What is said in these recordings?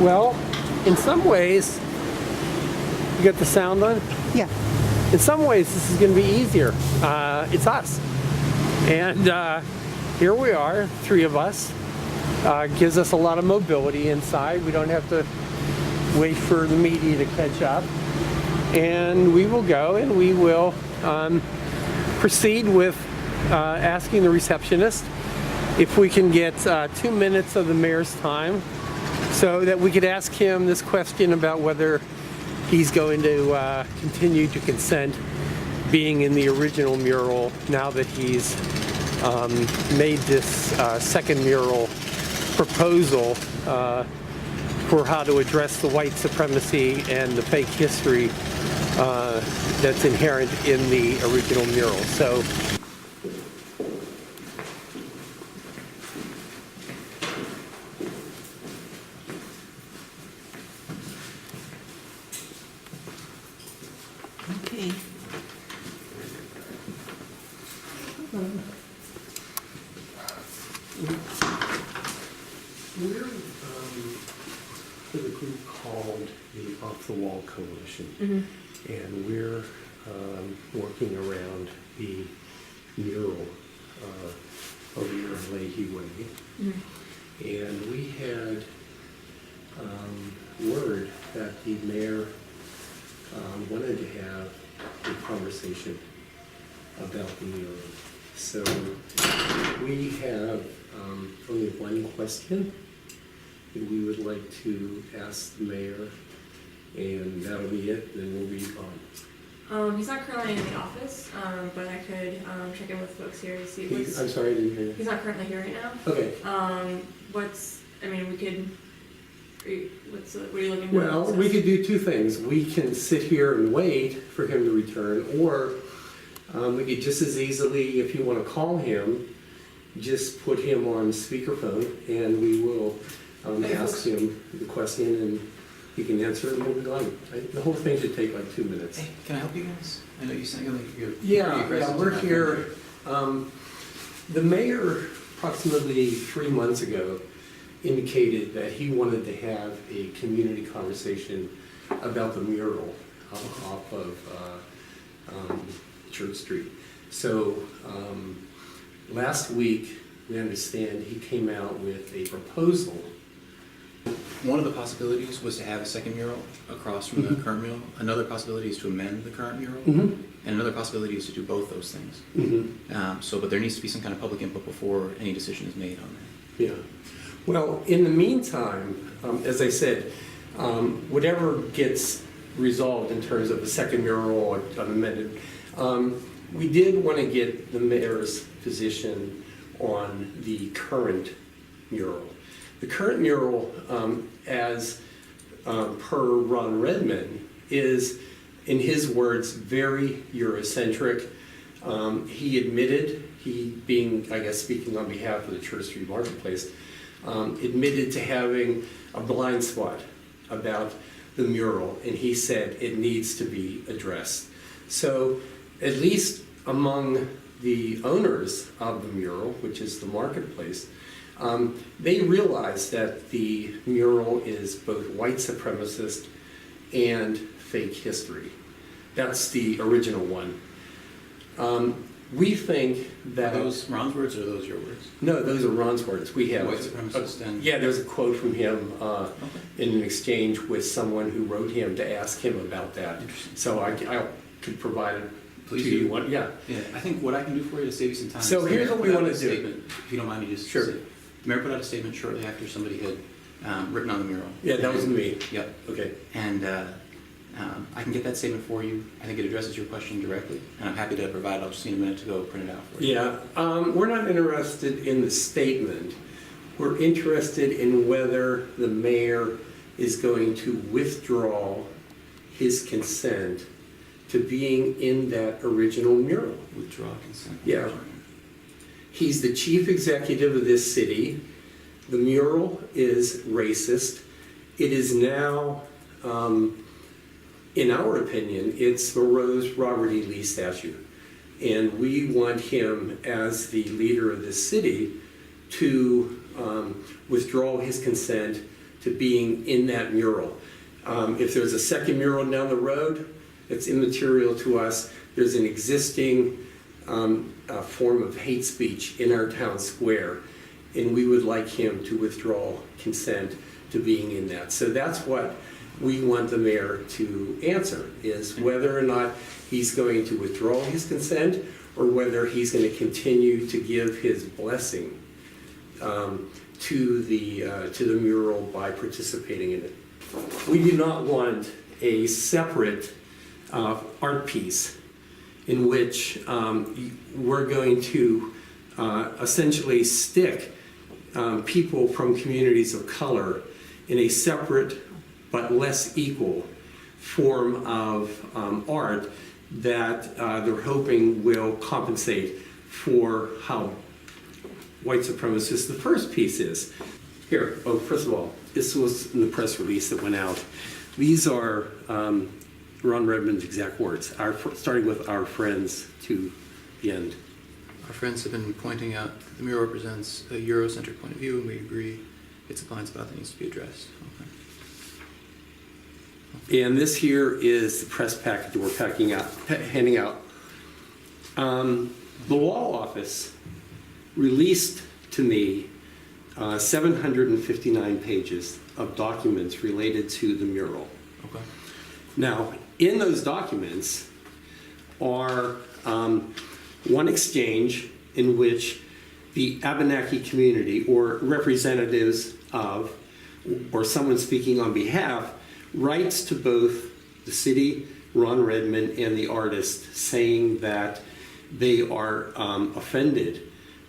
Well, in some ways, you got the sound on? Yeah. In some ways, this is going to be easier. It's us. And here we are, three of us. Gives us a lot of mobility inside. We don't have to wait for the media to catch up. And we will go and we will proceed with asking the receptionist if we can get 2 minutes of the mayor's time so that we could ask him this question about whether he's going to continue to consent being in the original mural now that he's made this second mural proposal for how to address the white supremacy and the fake history that's inherent in the original mural. So. Okay. We're with a group called the Off the Wall Coalition, and we're working around the mural over here on Leahy Way. And we had word that the mayor wanted to have a conversation about the mural. So we have only one question that we would like to ask the mayor, and that'll be it, then we'll be gone. He's not currently in the office, but I could check in with folks here to see what's... I'm sorry, I didn't hear you. He's not currently here right now. Okay. We could... what are you looking for? Well, we could do two things. We can sit here and wait for him to return, or we could just as easily, if you want to call him, just put him on speakerphone, and we will ask him the question, and he can answer it, and we'll be gone. The whole thing should take like 2 minutes. Hey, can I help you guys? I know you sound like you're Yeah, pretty aggressive we're tonight. here. The mayor, approximately 3 months ago, indicated that he wanted to have a community conversation about the mural off of Church Street. So last week, we understand he came out with a proposal. One of the possibilities was to have a second mural across from the current mural. Another possibility is to amend the current mural. And another possibility is to do both those things. But there needs to be some kind of public input before any decision is made on that. Yeah. Well, in the meantime, as I said, whatever gets resolved in terms of a second mural or an amended, we did want to get the mayor's position on the current mural. The current mural, as per Ron Redmond, is, in his words, very Eurocentric. He admitted, he being, I guess, speaking on behalf of the Church Street Marketplace, admitted to having a blind spot about the mural, and he said it needs to be addressed. So at least among the owners of the mural, which is the Marketplace, they realize that the mural is both white supremacist and fake history. That's the original one. We think that... Are those Ron's words or are those your words? No, those are Ron's words. We have... White supremacist and... Yeah, there's a quote from him in an exchange with someone who wrote him to ask him about that. So I could provide it Please to do. you. Yeah. Yeah, I think what I can do for you to save you some time... So is the here's mayor what we put out want a to do. statement, if you don't mind me just... Sure. The mayor put out a statement shortly after somebody had written on the mural. Yeah, that was me. Yep. Okay. And I can get that statement for you. I think it addresses your question directly, and I'm happy to provide it. I'll just need a minute to go print it out for you. Yeah, we're not interested in the statement. We're interested in whether the mayor is going to withdraw his consent to being in that original mural. Withdraw consent. Yeah. He's the chief executive of this city. The mural is racist. It is now, in our opinion, it's Moreau's Robert E. Lee statue. And we want him, as the leader of this city, to withdraw his consent to being in that mural. If there's a second mural down the road, it's immaterial to us. There's an existing form of hate speech in our town square, and we would like him to withdraw consent to being in that. So that's what we want the mayor to answer, is whether or not he's going to withdraw his consent or whether he's going to continue to give his blessing to the mural by participating in it. We do not want a separate art piece in which we're going to essentially stick people from communities of color in a separate but less equal form of art that they're hoping will compensate for how white supremacist the first piece is. Here, oh, first of all, this was in the press release that went out. These are Ron Redmond's exact words, starting with our friends to the end. Our friends have been pointing out that the mural represents a Eurocentric point of view, and we agree it's a blind spot that needs to be addressed. Okay. And this here is the press packet that we're handing out. The law office released to me 759 pages of documents related to the mural. Okay. Now, in those documents are one exchange in which the Abenaki community or representatives of, or someone speaking on behalf, writes to both the city, Ron Redmond, and the artist, saying that they are offended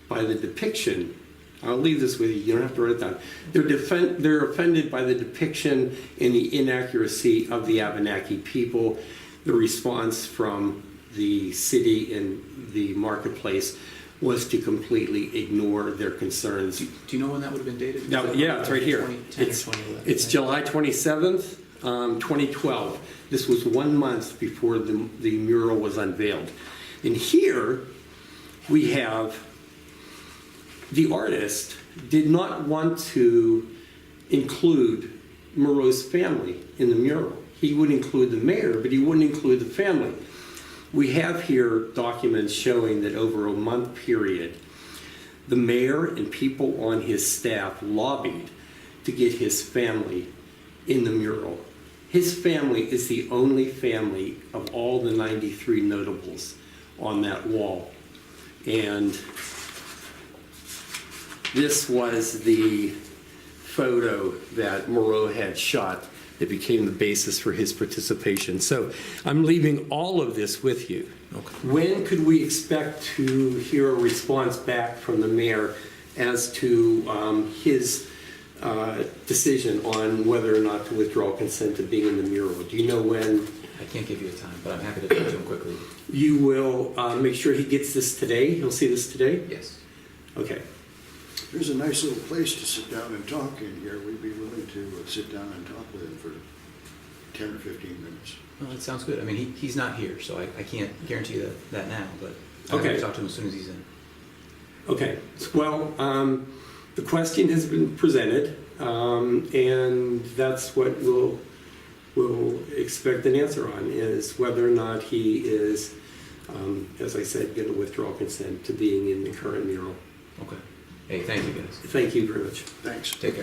by the depiction. I'll leave this with you, you don't have to write it down. They're offended by the depiction and the inaccuracy of the Abenaki people. The response from the city and the marketplace was to completely ignore their concerns. Do you know when that would have been dated? Now, yeah, it's right here. 2010 or 2011? It's July 27th, 2012. This was 1 month before the mural was unveiled. And here we have the artist did not want to include Miro's family in the mural. He would include the mayor, but he wouldn't include the family. We have here documents showing that over a month period, the mayor and people on his staff lobbied to get his family in the mural. His family is the only family of all the 93 notables on that wall. And this was the photo that Miro had shot that became the basis for his participation. So I'm leaving all of this with you. Okay. When could we expect to hear a response back from the mayor as to his decision on whether or not to withdraw consent to being in the mural? Do you know when? I can't give you a time, but I'm happy to talk to him quickly. You will make sure he gets this today? He'll see this today? Yes. Okay. There's a nice little place to sit down and talk in here. We'd be willing to sit down and talk with him for 10 or 15 minutes. Well, that sounds good. I mean, he's not here, so I can't guarantee that now, but I'm Okay. going to talk to him as soon as he's in. Okay. Well, the question has been presented, and that's what we'll expect an answer on, is whether or not he is, as I said, going to withdraw consent to being in the current mural. Okay. Hey, thank you guys. Thank you very much. Thanks. Take care.